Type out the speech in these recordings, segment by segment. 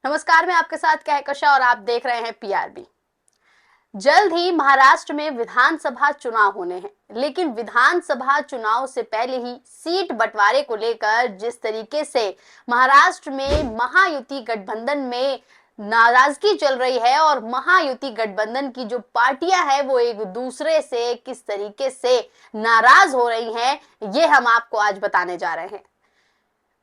नमस्कार, मैं आपके साथ कहकशा और आप देख रहे हैं पीआरबी। जल्द ही महाराष्ट्र में विधानसभा चुनाव होने हैं, लेकिन विधानसभा चुनाव से पहले ही सीट बंटवारे को लेकर जिस तरीके से महाराष्ट्र में महायुति गठबंधन में नाराजगी चल रही है और महायुति गठबंधन की जो पार्टियां हैं वो एक दूसरे से किस तरीके से नाराज हो रही हैं, ये हम आपको आज बताने जा रहे हैं।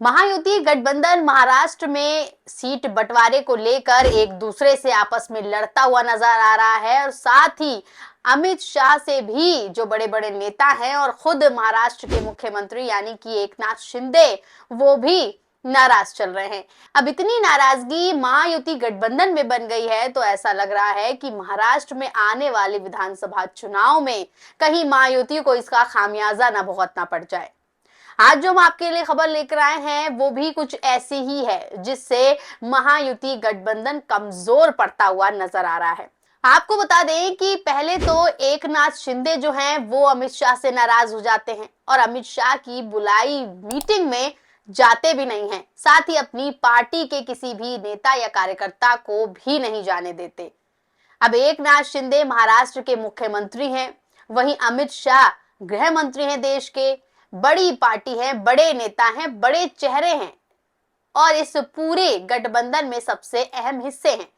महायुति गठबंधन महाराष्ट्र में सीट बंटवारे को लेकर एक दूसरे से आपस में लड़ता हुआ नजर आ रहा है और साथ ही अमित शाह से भी जो बड़े बड़े नेता हैं और खुद महाराष्ट्र के मुख्यमंत्री यानी कि एकनाथ शिंदे वो भी नाराज चल रहे हैं। अब इतनी नाराजगी महायुति गठबंधन में बन गई है तो ऐसा लग रहा है कि महाराष्ट्र में आने वाले विधानसभा चुनाव में कहीं महायुति को इसका खामियाजा न भुगतना पड़ जाए। आज जो हम आपके लिए खबर लेकर आए हैं वो भी कुछ ऐसी ही है जिससे महायुति गठबंधन कमजोर पड़ता हुआ नजर आ रहा है। आपको बता दें कि पहले तो एकनाथ शिंदे जो हैं वो अमित शाह से नाराज हो जाते हैं और अमित शाह की बुलाई मीटिंग में जाते भी नहीं हैं, साथ ही अपनी पार्टी के किसी भी नेता या कार्यकर्ता को भी नहीं जाने देते। अब एकनाथ शिंदे महाराष्ट्र के मुख्यमंत्री हैं, वहीं अमित शाह गृह मंत्री हैं, देश के बड़ी पार्टी है, बड़े नेता हैं, बड़े चेहरे हैं और इस पूरे गठबंधन में सबसे अहम हिस्से हैं।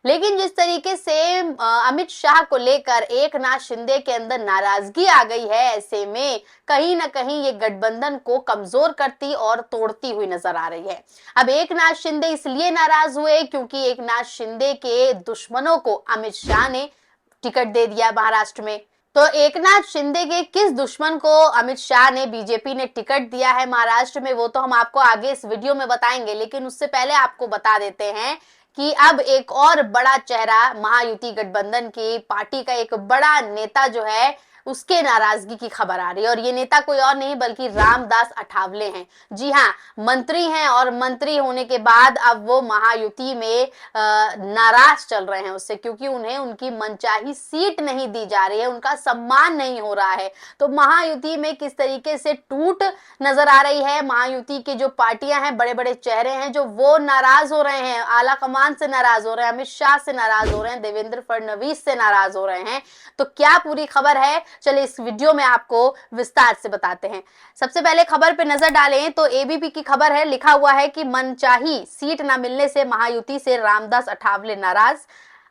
लेकिन जिस तरीके से अमित शाह को लेकर एकनाथ शिंदे के अंदर नाराजगी आ गई है, ऐसे में कहीं ना कहीं ये गठबंधन को कमजोर करती और तोड़ती हुई नजर आ रही है। अब एकनाथ शिंदे इसलिए नाराज हुए क्योंकि एकनाथ शिंदे के दुश्मनों को अमित शाह ने टिकट दे दिया महाराष्ट्र में। तो एकनाथ शिंदे के किस दुश्मन को अमित शाह ने बीजेपी ने टिकट दिया है महाराष्ट्र में, वो तो हम आपको आगे इस वीडियो में बताएंगे। लेकिन उससे पहले आपको बता देते हैं कि अब एक और बड़ा चेहरा महायुति गठबंधन की पार्टी का एक बड़ा नेता जो है उसके नाराजगी की खबर आ रही है और ये नेता कोई और नहीं बल्कि रामदास अठावले हैं। जी हाँ, मंत्री हैं और मंत्री होने के बाद अब वो महायुति में नाराज चल रहे हैं उससे, क्योंकि उन्हें उनकी मनचाही सीट नहीं दी जा रही है, उनका सम्मान नहीं हो रहा है। तो महायुति में किस तरीके से टूट नजर आ रही है, महायुति की जो पार्टियां हैं, बड़े बड़े चेहरे हैं जो वो नाराज हो रहे हैं, आला कमान से नाराज हो रहे हैं, अमित शाह से नाराज हो रहे हैं, देवेंद्र फडणवीस से नाराज हो रहे हैं। तो क्या पूरी खबर है, चलिए इस वीडियो में आपको विस्तार से बताते हैं। सबसे पहले खबर पे नजर डालें तो एबीपी की खबर है, लिखा हुआ है कि मनचाही सीट न मिलने से महायुति से रामदास अठावले नाराज,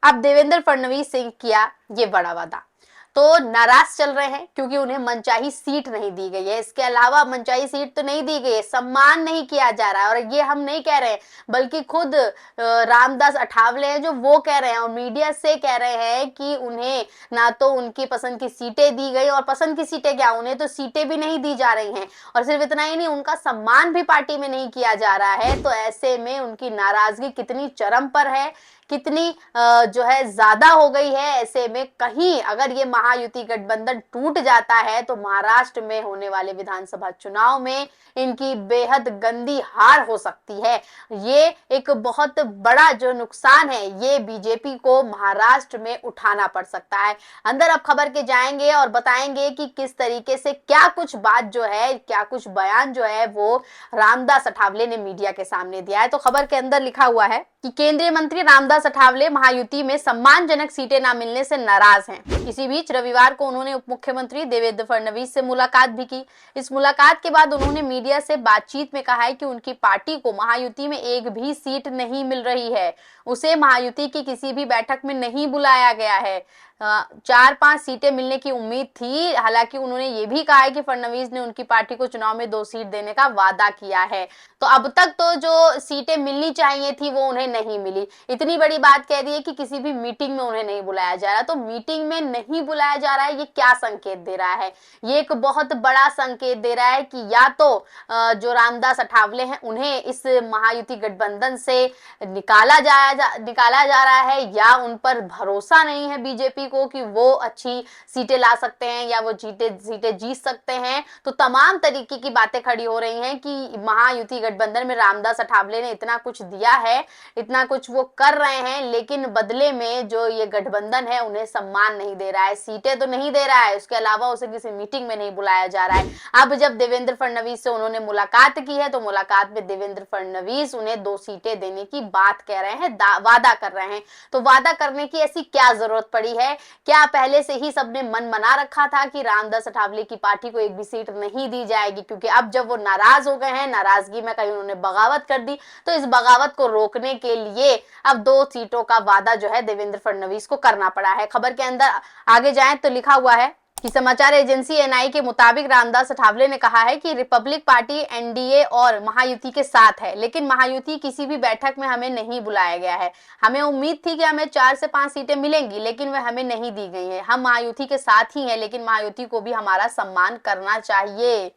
अब देवेंद्र फडणवीस से किया ये बड़ा वादा। तो नाराज चल रहे हैं क्योंकि उन्हें मनचाही सीट नहीं दी गई है। इसके अलावा मनचाही सीट तो नहीं दी गई है, सम्मान नहीं किया जा रहा है और ये हम नहीं कह रहे हैं बल्कि खुद रामदास अठावले हैं जो वो कह रहे हैं और मीडिया से कह रहे हैं कि उन्हें ना तो उनकी पसंद की सीटें दी गई और पसंद की सीटें क्या, उन्हें तो सीटें भी नहीं दी जा रही हैं और सिर्फ इतना ही नहीं, उनका सम्मान भी पार्टी में नहीं किया जा रहा है। तो ऐसे में उनकी नाराजगी कितनी चरम पर है, कितनी जो है ज्यादा हो गई है। ऐसे में कहीं अगर ये महायुति गठबंधन टूट जाता है तो महाराष्ट्र में होने वाले विधानसभा चुनाव में इनकी बेहद गंदी हार हो सकती है। ये एक बहुत बड़ा जो नुकसान है ये बीजेपी को महाराष्ट्र में उठाना पड़ सकता है। अंदर अब खबर के जाएंगे और बताएंगे कि किस तरीके से क्या कुछ बात जो है, क्या कुछ बयान जो है वो रामदास अठावले ने मीडिया के सामने दिया है। तो खबर के अंदर लिखा हुआ है कि केंद्रीय मंत्री रामदास अठावले महायुति में सम्मानजनक सीटें न मिलने से नाराज हैं। इसी बीच रविवार को उन्होंने उप मुख्यमंत्री देवेंद्र फडणवीस से मुलाकात भी की। इस मुलाकात के बाद उन्होंने मीडिया से बातचीत में कहा है कि उनकी पार्टी को महायुति में एक भी सीट नहीं मिल रही है, उसे महायुति की किसी भी बैठक में नहीं बुलाया गया है। 4-5 सीटें मिलने की उम्मीद थी। हालांकि उन्होंने ये भी कहा है कि फडणवीस ने उनकी पार्टी को चुनाव में 2 सीट देने का वादा किया है। तो अब तक तो जो सीटें मिलनी चाहिए थी वो उन्हें नहीं मिली। इतनी बड़ी बात कह दी है कि किसी भी मीटिंग में उन्हें नहीं बुलाया जा रहा। तो मीटिंग में नहीं बुलाया जा रहा है, ये क्या संकेत दे रहा है? ये एक बहुत बड़ा संकेत दे रहा है कि या तो जो रामदास अठावले हैं उन्हें इस महायुति गठबंधन से निकाला जा रहा है या उन पर भरोसा नहीं है बीजेपी पार्टी को कि वो अच्छी सीटें ला सकते हैं या वो सीटें जीत सकते हैं, तो तमाम तरीके की बातें खड़ी हो रही हैं कि महायुति गठबंधन में रामदास अठावले ने इतना कुछ दिया है, इतना कुछ वो कर रहे हैं, लेकिन बदले में जो ये गठबंधन है उन्हें सम्मान नहीं दे रहा है, सीटें तो नहीं दे रहा है, उसके अलावा उसे किसी मीटिंग में नहीं बुलाया जा रहा है। अब जब देवेंद्र फडणवीस से उन्होंने मुलाकात की है तो मुलाकात में देवेंद्र फडणवीस उन्हें 2 सीटें देने की बात कह रहे हैं, वादा कर रहे हैं। तो वादा करने की ऐसी क्या जरूरत पड़ी है? क्या पहले से ही सबने मन बना रखा था कि रामदास अठावले की पार्टी को एक भी सीट नहीं दी जाएगी? क्योंकि अब जब वो नाराज हो गए हैं, नाराजगी में कहीं उन्होंने बगावत कर दी, तो इस बगावत को रोकने के लिए अब 2 सीटों का वादा जो है देवेंद्र फडणवीस को करना पड़ा है। खबर के अंदर आगे जाएं तो लिखा हुआ है कि समाचार एजेंसी एनआई के मुताबिक रामदास अठावले ने कहा है कि रिपब्लिक पार्टी एनडीए और महायुति के साथ है, लेकिन महायुति किसी भी बैठक में हमें नहीं बुलाया गया है। हमें उम्मीद थी कि हमें 4 से 5 सीटें मिलेंगी, लेकिन वह हमें नहीं दी गई है। हम महायुति के साथ ही हैं, लेकिन महायुति को भी हमारा सम्मान करना चाहिए।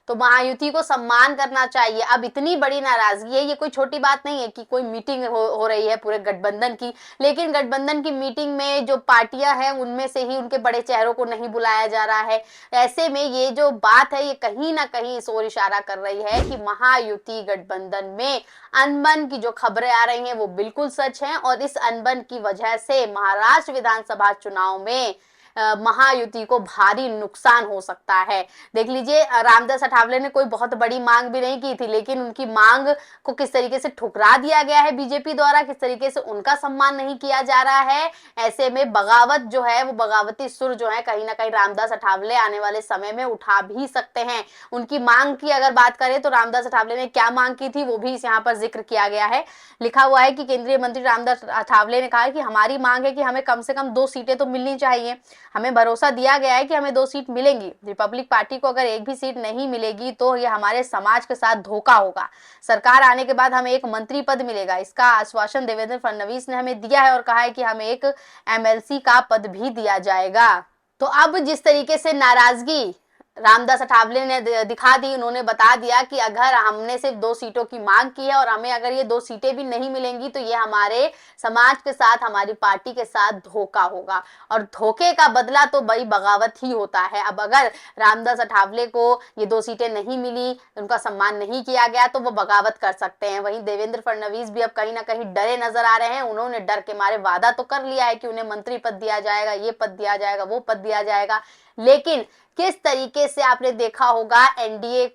तो महायुति को सम्मान करना चाहिए। अब इतनी बड़ी नाराजगी है, ये कोई छोटी बात नहीं है कि कोई मीटिंग हो रही है पूरे गठबंधन की, लेकिन गठबंधन की मीटिंग में जो पार्टियां हैं उनमें से ही उनके बड़े चेहरों को नहीं बुलाया जा रहा है। ऐसे में ये जो बात है ये कहीं ना कहीं इस ओर इशारा कर रही है कि महायुति गठबंधन में अनबन की जो खबरें आ रही हैं वो बिल्कुल सच हैं, और इस अनबन की वजह से महाराष्ट्र विधानसभा चुनाव में महायुति को भारी नुकसान हो सकता है। देख लीजिए, रामदास अठावले ने कोई बहुत बड़ी मांग भी नहीं की थी, लेकिन उनकी मांग को किस तरीके से ठुकरा दिया गया है बीजेपी द्वारा, किस तरीके से उनका सम्मान नहीं किया जा रहा है। ऐसे में बगावत जो है, वो बगावती सुर जो है कहीं ना कहीं रामदास अठावले आने वाले समय में उठा भी सकते हैं। उनकी मांग की अगर बात करें तो रामदास अठावले ने क्या मांग की थी वो भी यहाँ पर जिक्र किया गया है। लिखा हुआ है कि केंद्रीय मंत्री रामदास अठावले ने कहा है कि हमारी मांग है कि हमें कम से कम 2 सीटें तो मिलनी चाहिए। हमें भरोसा दिया गया है कि हमें 2 सीट मिलेंगी। रिपब्लिक पार्टी को अगर एक भी सीट नहीं मिलेगी तो ये हमारे समाज के साथ धोखा होगा। सरकार आने के बाद हमें एक मंत्री पद मिलेगा, इसका आश्वासन देवेंद्र फडणवीस ने हमें दिया है और कहा है कि हमें एक एमएलसी का पद भी दिया जाएगा। तो अब जिस तरीके से नाराजगी रामदास अठावले ने दिखा दी, उन्होंने बता दिया कि अगर हमने सिर्फ 2 सीटों की मांग की है और हमें अगर ये 2 सीटें भी नहीं मिलेंगी तो ये हमारे समाज के साथ, हमारी पार्टी के साथ धोखा होगा, और धोखे का बदला तो बड़ी बगावत ही होता है। अब अगर रामदास अठावले को ये 2 सीटें नहीं मिली, उनका सम्मान नहीं किया गया, तो वो बगावत कर सकते हैं। वहीं देवेंद्र फडणवीस भी अब कहीं ना कहीं डरे नजर आ रहे हैं। उन्होंने डर के मारे वादा तो कर लिया है कि उन्हें मंत्री पद दिया जाएगा, ये पद दिया जाएगा, वो पद दिया जाएगा, लेकिन किस तरीके से आपने देखा होगा एनडीए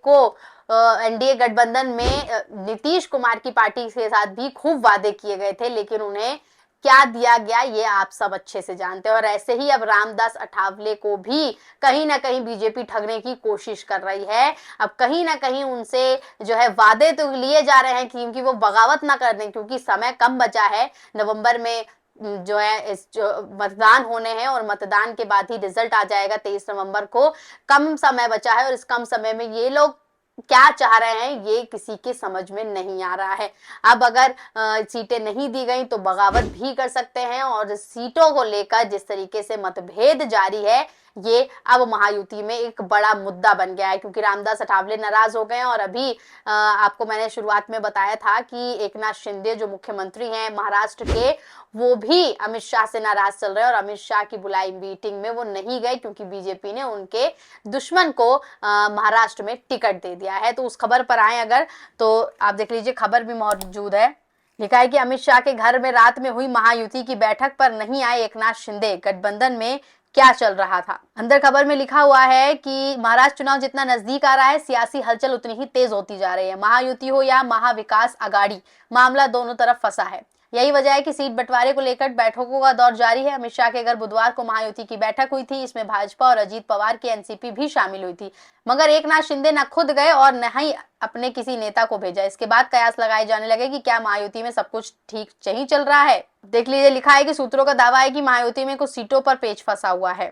गठबंधन में नीतीश कुमार की पार्टी के साथ भी खूब वादे किए गए थे, लेकिन उन्हें क्या दिया गया ये आप सब अच्छे से जानते हैं। और ऐसे ही अब रामदास अठावले को भी कहीं ना कहीं बीजेपी ठगने की कोशिश कर रही है। अब कहीं ना कहीं उनसे जो है वादे तो लिए जा रहे हैं क्योंकि वो बगावत ना कर दें, क्योंकि समय कम बचा है। नवंबर में जो है इस जो मतदान होने हैं और मतदान के बाद ही रिजल्ट आ जाएगा 23 नवंबर को। कम समय बचा है और इस कम समय में ये लोग क्या चाह रहे हैं ये किसी के समझ में नहीं आ रहा है। अब अगर सीटें नहीं दी गई तो बगावत भी कर सकते हैं, और सीटों को लेकर जिस तरीके से मतभेद जारी है ये अब महायुति में एक बड़ा मुद्दा बन गया है, क्योंकि रामदास अठावले नाराज हो गए हैं। और अभी आपको मैंने शुरुआत में बताया था कि एकनाथ शिंदे जो मुख्यमंत्री हैं महाराष्ट्र के, वो भी अमित शाह से नाराज चल रहे हैं, और अमित शाह की बुलाई मीटिंग में वो नहीं गए क्योंकि बीजेपी ने उनके दुश्मन को महाराष्ट्र में टिकट दे दिया है। तो उस खबर पर आए अगर तो आप देख लीजिए, खबर भी मौजूद है। लिखा है कि अमित शाह के घर में रात में हुई महायुति की बैठक पर नहीं आए एकनाथ शिंदे, गठबंधन में क्या चल रहा था। अंदर खबर में लिखा हुआ है कि महाराष्ट्र चुनाव जितना नजदीक आ रहा है, सियासी हलचल उतनी ही तेज होती जा रही है। महायुति हो या महाविकास आघाड़ी, मामला दोनों तरफ फंसा है। यही वजह है कि सीट बंटवारे को लेकर बैठकों का दौर जारी है। अमित शाह के घर बुधवार को महायुति की बैठक हुई थी। इसमें भाजपा और अजीत पवार की एनसीपी भी शामिल हुई थी, मगर एकनाथ शिंदे न खुद गए और न ही अपने किसी नेता को भेजा। इसके बाद कयास लगाए जाने लगे कि क्या महायुति में सब कुछ ठीक नहीं चल रहा है। देख लीजिए, लिखा है कि सूत्रों का दावा है कि महायुति में कुछ सीटों पर पेच फंसा हुआ है।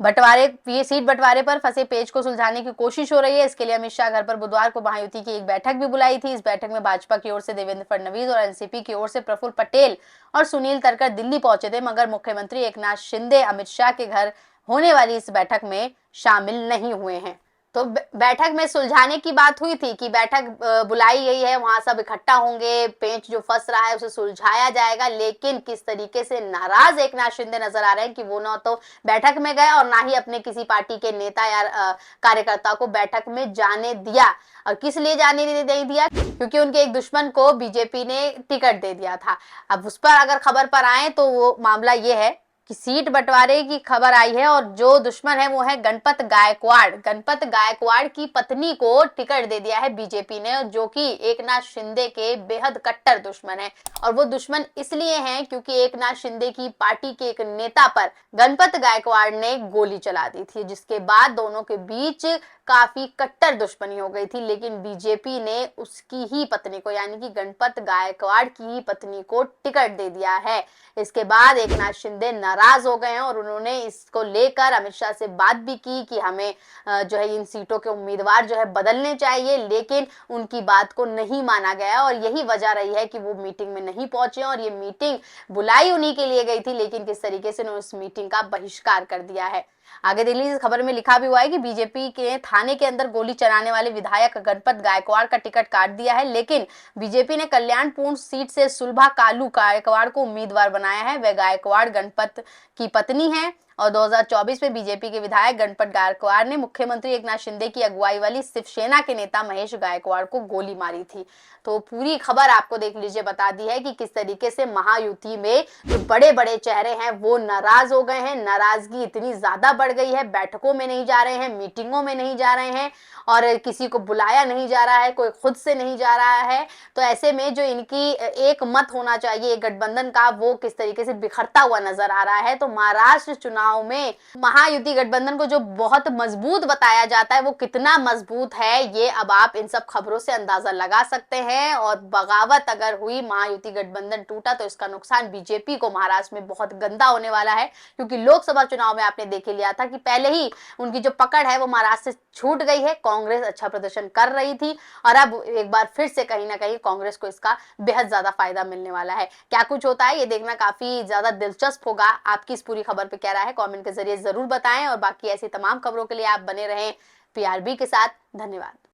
ये सीट बंटवारे पर फंसे पेच को सुलझाने की कोशिश हो रही है। इसके लिए अमित शाह घर पर बुधवार को महायुति की एक बैठक भी बुलाई थी। इस बैठक में भाजपा की ओर से देवेंद्र फडणवीस और एनसीपी की ओर से प्रफुल्ल पटेल और सुनील तटकरे दिल्ली पहुंचे थे, मगर मुख्यमंत्री एकनाथ शिंदे अमित शाह के घर होने वाली इस बैठक में शामिल नहीं हुए हैं। तो बैठक में सुलझाने की बात हुई थी कि बैठक बुलाई गई है, वहां सब इकट्ठा होंगे, पेंच जो फंस रहा है उसे सुलझाया जाएगा, लेकिन किस तरीके से नाराज एकनाथ शिंदे नजर आ रहे हैं कि वो ना तो बैठक में गए और ना ही अपने किसी पार्टी के नेता या कार्यकर्ता को बैठक में जाने दिया। और किस लिए जाने नहीं दिया? क्योंकि उनके एक दुश्मन को बीजेपी ने टिकट दे दिया था। अब उस पर अगर खबर पर आए तो वो मामला ये है कि सीट बंटवारे की खबर आई है और जो दुश्मन है वो है गणपत गायकवाड़। गणपत गायकवाड़ की पत्नी को टिकट दे दिया है बीजेपी ने, जो कि एकनाथ शिंदे के बेहद कट्टर दुश्मन है। और वो दुश्मन इसलिए हैं क्योंकि एकनाथ शिंदे की पार्टी के एक नेता पर गणपत गायकवाड़ ने गोली चला दी थी, जिसके बाद दोनों के बीच काफी कट्टर दुश्मनी हो गई थी। लेकिन बीजेपी ने उसकी ही पत्नी को, यानी कि गणपत गायकवाड़ की ही पत्नी को टिकट दे दिया है। इसके बाद एकनाथ शिंदे नाराज हो गए हैं और उन्होंने इसको लेकर अमित शाह से बात भी की कि हमें जो है इन सीटों के उम्मीदवार जो है बदलने चाहिए, लेकिन उनकी बात को नहीं माना गया और यही वजह रही है कि वो मीटिंग में नहीं पहुंचे। और ये मीटिंग बुलाई उन्हीं के लिए गई थी, लेकिन किस तरीके से उन्होंने उस मीटिंग का बहिष्कार कर दिया है। आगे दिल्ली इस खबर में लिखा भी हुआ है कि बीजेपी के थाने के अंदर गोली चलाने वाले विधायक गणपत गायकवाड़ का टिकट काट दिया है, लेकिन बीजेपी ने कल्याणपुर सीट से सुलभा कालू गायकवाड़ को उम्मीदवार बनाया है। वह गायकवाड़ गणपत की पत्नी है और 2024 में बीजेपी के विधायक गणपत गायकवाड़ ने मुख्यमंत्री एकनाथ शिंदे की अगुवाई वाली शिवसेना के नेता महेश गायकवाड़ को गोली मारी थी। तो पूरी खबर आपको देख लीजिए बता दी है कि किस तरीके से महायुति में जो बड़े बड़े चेहरे हैं वो नाराज हो गए हैं। नाराजगी इतनी ज्यादा बढ़ गई है, बैठकों में नहीं जा रहे हैं, मीटिंगों में नहीं जा रहे हैं और किसी को बुलाया नहीं जा रहा है, कोई खुद से नहीं जा रहा है। तो ऐसे में जो इनकी एक मत होना चाहिए एक गठबंधन का, वो किस तरीके से बिखरता हुआ नजर आ रहा है। तो महाराष्ट्र चुनाव में महायुति गठबंधन को जो बहुत मजबूत बताया जाता है वो कितना मजबूत है, ये अब आप इन सब खबरों से अंदाजा लगा सकते हैं। और बगावत अगर हुई, महायुति गठबंधन टूटा, तो इसका नुकसान बीजेपी को महाराष्ट्र में बहुत गंदा होने वाला है। क्योंकि लोकसभा चुनाव में आपने देख लिया था कि पहले ही उनकी जो पकड़ है वो महाराष्ट्र से छूट गई है। कांग्रेस अच्छा प्रदर्शन कर रही थी और अब एक बार फिर से कहीं ना कहीं कांग्रेस को इसका बेहद ज्यादा फायदा मिलने वाला है। क्या कुछ होता है ये देखना काफी ज्यादा दिलचस्प होगा। आपकी इस पूरी खबर पे क्या राय है कमेंट के जरिए जरूर बताएं और बाकी ऐसी तमाम खबरों के लिए आप बने रहें पीआरबी के साथ। धन्यवाद।